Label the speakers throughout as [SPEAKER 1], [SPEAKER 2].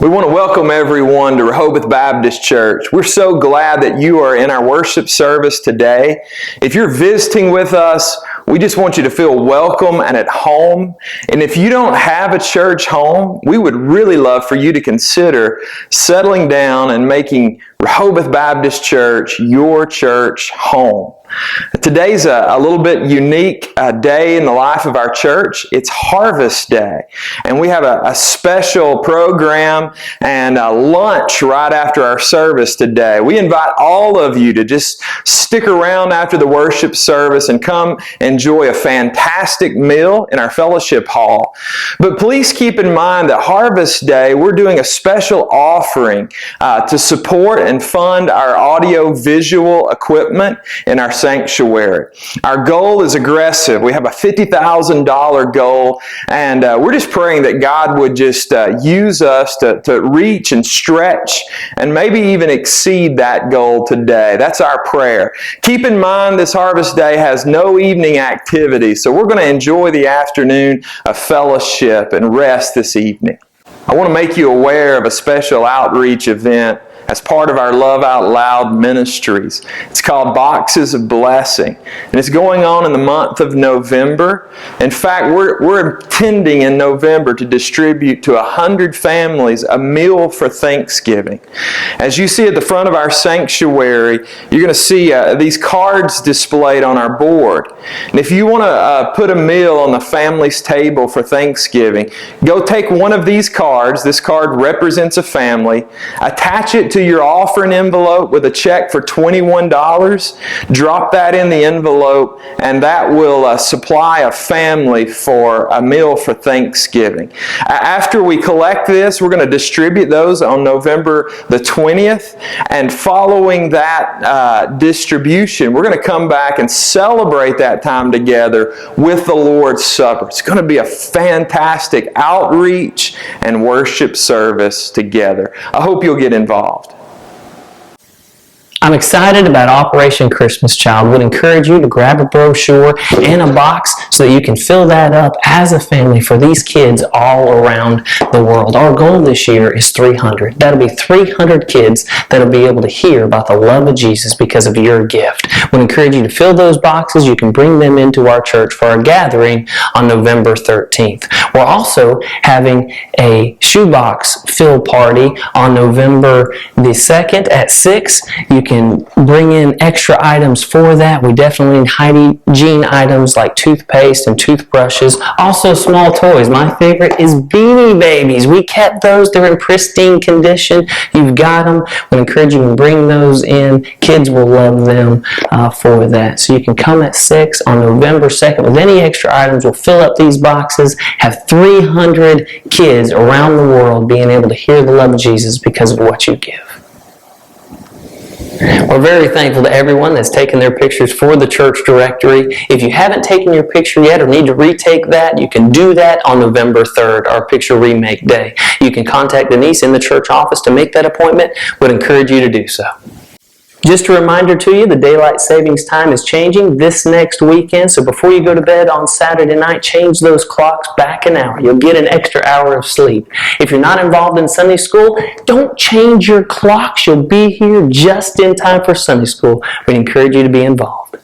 [SPEAKER 1] We want to welcome everyone to Rehoboth Baptist Church. We're so glad that you are in our worship service today. If you're visiting with us, we just want you to feel welcome and at home. And if you don't have a church home, we would really love for you to consider settling down and making Rehoboth Baptist Church your church home. Today's a little bit unique day in the life of our church. It's Harvest Day, and we have a special program and a lunch right after our service today. We invite all of you to just stick around after the worship service and come enjoy a fantastic meal in our fellowship hall. But please keep in mind that Harvest Day, we're doing a special offering to support and fund our audio-visual equipment in our sanctuary. Our goal is aggressive. We have a $50,000 goal, and we're just praying that God would just use us to reach and stretch and maybe even exceed that goal today. That's our prayer. Keep in mind this Harvest Day has no evening activity, so we're going to enjoy the afternoon of fellowship and rest this evening. I want to make you aware of a special outreach event as part of our Love Out Loud ministries. It's called Boxes of Blessing, and it's going on in the month of November. In fact, we're intending in November to distribute to 100 families a meal for Thanksgiving. As you see at the front of our sanctuary, you're going to see these cards displayed on our board. And if you want to put a meal on the family's table for Thanksgiving, go take one of these cards. This card represents a family. Attach it to your offering envelope with a check for $21. Drop that in the envelope, and that will supply a family for a meal for Thanksgiving. After we collect this, we're going to distribute those on November the 20th, and following that distribution, we're going to come back and celebrate that time together with the Lord's Supper. It's going to be a fantastic outreach and worship service together. I hope you'll get involved.
[SPEAKER 2] I'm excited about Operation Christmas Child. Would encourage you to grab a brochure and a box so that you can fill that up as a family for these kids all around the world. Our goal this year is 300. That'll be 300 kids that'll be able to hear about the love of Jesus because of your gift. Would encourage you to fill those boxes. You can bring them into our church for our gathering on November 13th. We're also having a shoebox fill party on November the 2nd at 6. You can bring in extra items for that. We definitely need hygiene items like toothpaste and toothbrushes. Also small toys. My favorite is Beanie Babies. We kept those. They're in pristine condition. You've got them. We encourage you to bring those in. Kids will love them for that. So you can come at 6 on November 2nd with any extra items. We'll fill up these boxes, have 300 kids around the world being able to hear the love of Jesus because of what you give. We're very thankful to everyone that's taken their pictures for the church directory. If you haven't taken your picture yet or need to retake that, you can do that on November 3rd, our picture remake day. You can contact Denise in the church office to make that appointment. Would encourage you to do so. Just a reminder to you, the daylight savings time is changing this next weekend, so before you go to bed on Saturday night, change those clocks back an hour. You'll get an extra hour of sleep. If you're not involved in Sunday school, don't change your clocks. You'll be here just in time for Sunday school. We encourage you to be involved.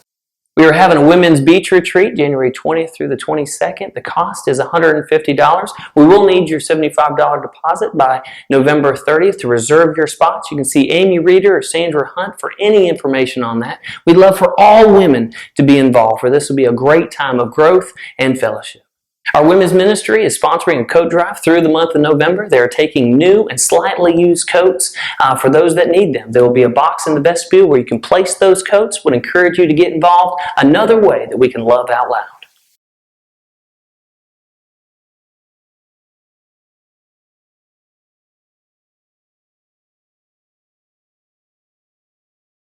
[SPEAKER 2] We are having a women's beach retreat January 20th through the 22nd. The cost is $150. We will need your $75 deposit by November 30th to reserve your spots. You can see Amy Reeder or Sandra Hunt for any information on that. We'd love for all women to be involved, for this will be a great time of growth and fellowship. Our women's ministry is sponsoring a coat drive through the month of November. They are taking new and slightly used coats for those that need them. There will be a box in the vestibule where you can place those coats. Would encourage you to get involved. Another way that we can love out loud.